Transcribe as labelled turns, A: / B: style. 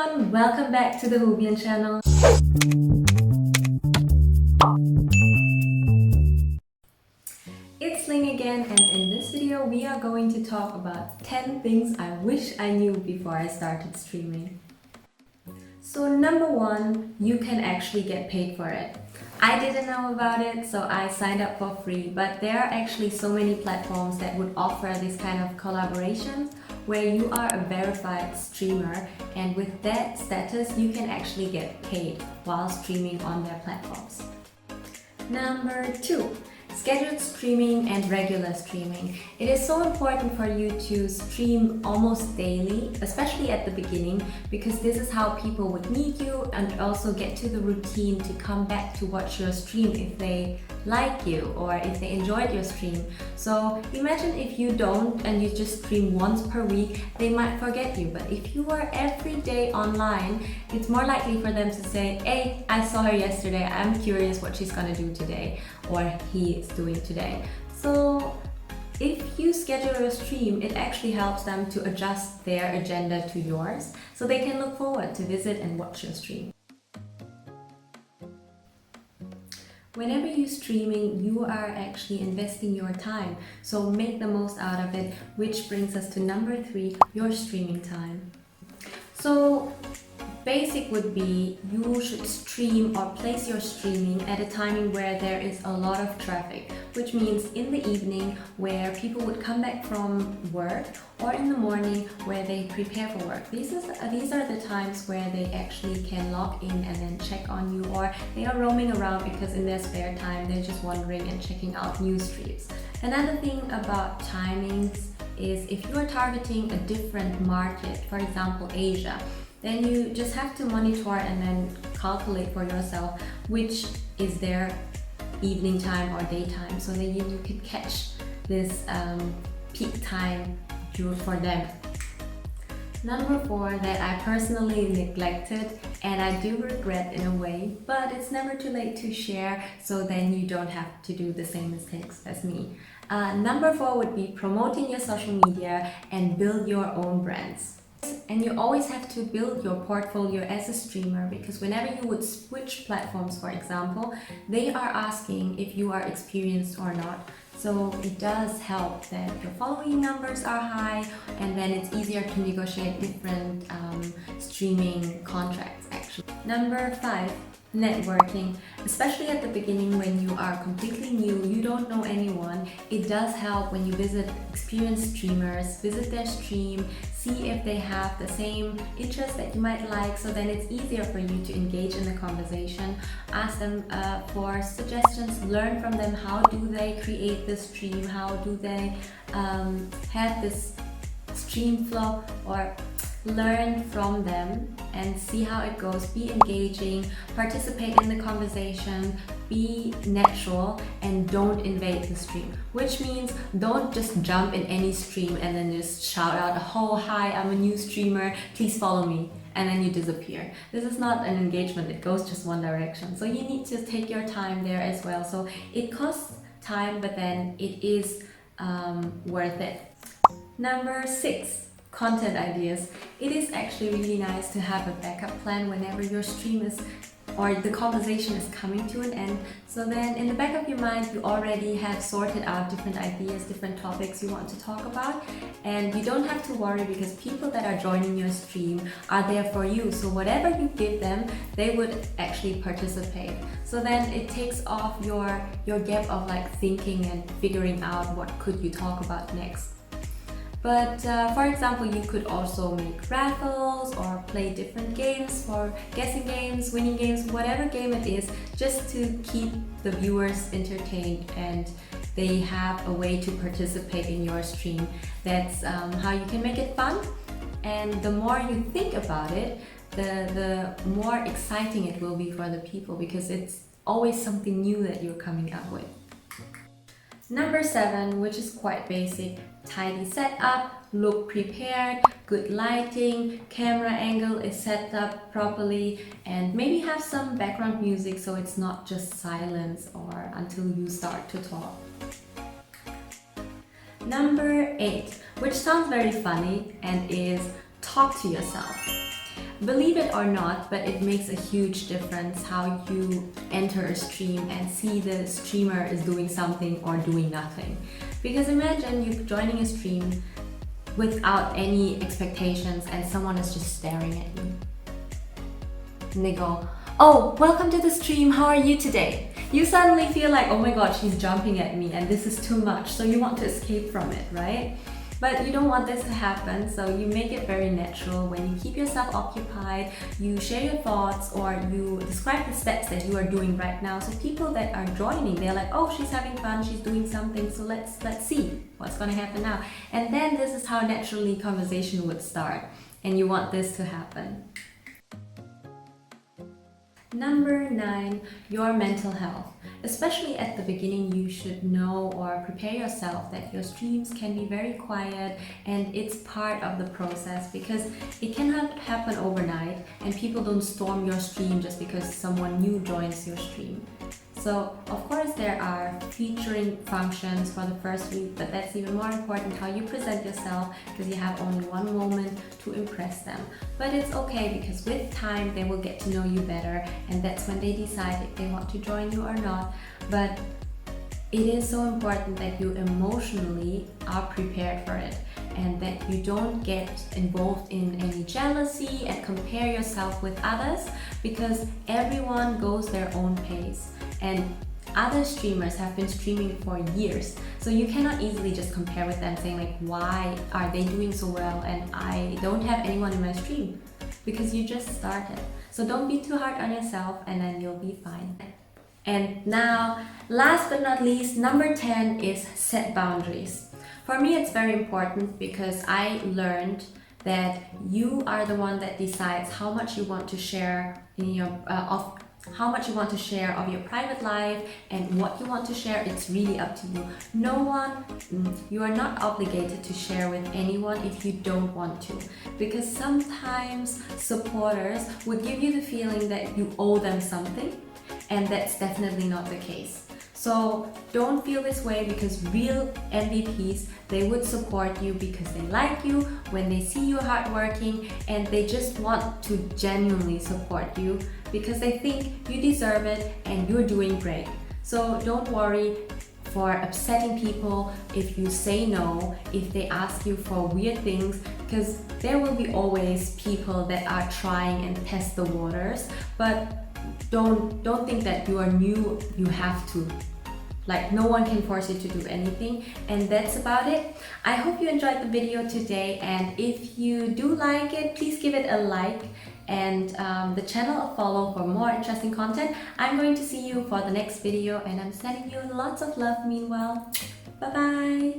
A: everyone, welcome back to the HUBient channel. It's Ling again, and in this video we are going to talk about 10 things I wish I knew before I started streaming. So number one, you can actually get paid for it. I didn't know about it, so I signed up for free, but there are actually so many platforms that would offer this kind of collaborations where you are a verified streamer, and with that status you can actually get paid while streaming on their platforms. Number two, scheduled streaming and regular streaming. It is so important for you to stream almost daily, especially at the beginning, because this is how people would meet you and also get to the routine to come back to watch your stream if they like you or if they enjoyed your stream. So imagine if you don't and you just stream once per week, they might forget you. But if you are every day online, it's more likely for them to say, hey, I saw her yesterday, I'm curious what she's gonna do today, or he is doing today. So if you schedule a stream, it actually helps them to adjust their agenda to yours so they can look forward to visit and watch your stream. Whenever you're streaming, you are actually investing your time, so make the most out of it, which brings us to number three, your streaming time. So basic would be you should stream or place your streaming at a timing where there is a lot of traffic, which means in the evening where people would come back from work, or in the morning where they prepare for work. These are the times where they actually can log in and then check on you, or they are roaming around because in their spare time they're just wandering and checking out news streams. Another thing about timings is if you are targeting a different market, for example Asia, then you just have to monitor and then calculate for yourself which is their evening time or daytime, so that you could catch this peak time for them. Number four that I personally neglected and I do regret in a way, but it's never too late to share, so then you don't have to do the same mistakes as me. Number four would be promoting your social media and build your own brands. And you always have to build your portfolio as a streamer, because whenever you would switch platforms, for example, they are asking if you are experienced or not. So it does help that your following numbers are high, and then it's easier to negotiate different streaming contracts actually. Number five, networking. Especially at the beginning when you are completely new, you don't know anyone, it does help when you visit experienced streamers, visit their stream, see if they have the same interests that you might like, so then it's easier for you to engage in the conversation, ask them for suggestions, learn from them, how do they create the stream, how do they have this stream flow, or learn from them and see how it goes. Be engaging, participate in the conversation, be natural, and don't invade the stream, which means don't just jump in any stream and then just shout out, oh hi, I'm a new streamer, please follow me, and then you disappear. This is not an engagement, it goes just one direction, so you need to take your time there as well. So it costs time, but then it is worth it. Number six, content ideas. It is actually really nice to have a backup plan whenever your stream is or the conversation is coming to an end, so then in the back of your mind you already have sorted out different ideas, different topics you want to talk about, and you don't have to worry because people that are joining your stream are there for you, so whatever you give them they would actually participate. So then it takes off your gap of like thinking and figuring out what could you talk about next. But for example, you could also make raffles or play different games, for guessing games, winning games, whatever game it is, just to keep the viewers entertained and they have a way to participate in your stream. That's how you can make it fun, and the more you think about it, the more exciting it will be for the people, because it's always something new that you're coming up with. Number seven, which is quite basic, tidy setup, look prepared, good lighting, camera angle is set up properly, and maybe have some background music so it's not just silence or until you start to talk. Number eight, which sounds very funny and is talk to yourself. Believe it or not, but it makes a huge difference how you enter a stream and see the streamer is doing something or doing nothing. Because imagine you joining a stream without any expectations and someone is just staring at you. And they go, "Oh, welcome to the stream, how are you today?" You suddenly feel like, oh my god, she's jumping at me and this is too much, so you want to escape from it, right? But you don't want this to happen, so you make it very natural when you keep yourself occupied, you share your thoughts, or you describe the steps that you are doing right now. So people that are joining, they're like, oh, she's having fun, she's doing something, so let's see what's gonna happen now. And then this is how naturally conversation would start, and you want this to happen. Number 9, your mental health. Especially at the beginning, you should know or prepare yourself that your streams can be very quiet and it's part of the process, because it cannot happen overnight and people don't storm your stream just because someone new joins your stream. So of course there are featuring functions for the first week, but that's even more important how you present yourself, because you have only one moment to impress them. But it's okay, because with time they will get to know you better, and that's when they decide if they want to join you or not. But it is so important that you emotionally are prepared for it, and that you don't get involved in any jealousy and compare yourself with others, because everyone goes their own pace. And other streamers have been streaming for years, so you cannot easily just compare with them saying like, why are they doing so well and I don't have anyone in my stream, because you just started. So don't be too hard on yourself, and then you'll be fine. And now, last but not least, number 10 is set boundaries. For me, it's very important because I learned that you are the one that decides how much you want to share in your how much you want to share of your private life and what you want to share. It's really up to you. You are not obligated to share with anyone if you don't want to, because sometimes supporters would give you the feeling that you owe them something, and that's definitely not the case. So don't feel this way, because real MVPs, they would support you because they like you, when they see you hardworking, and they just want to genuinely support you because they think you deserve it and you're doing great. So don't worry for upsetting people if you say no, if they ask you for weird things, because there will be always people that are trying and test the waters. But don't think that you are new, you have to. Like, no one can force you to do anything. And that's about it. I hope you enjoyed the video today, and if you do like it, please give it a like and the channel a follow for more interesting content. I'm going to see you for the next video, and I'm sending you lots of love meanwhile. Bye bye.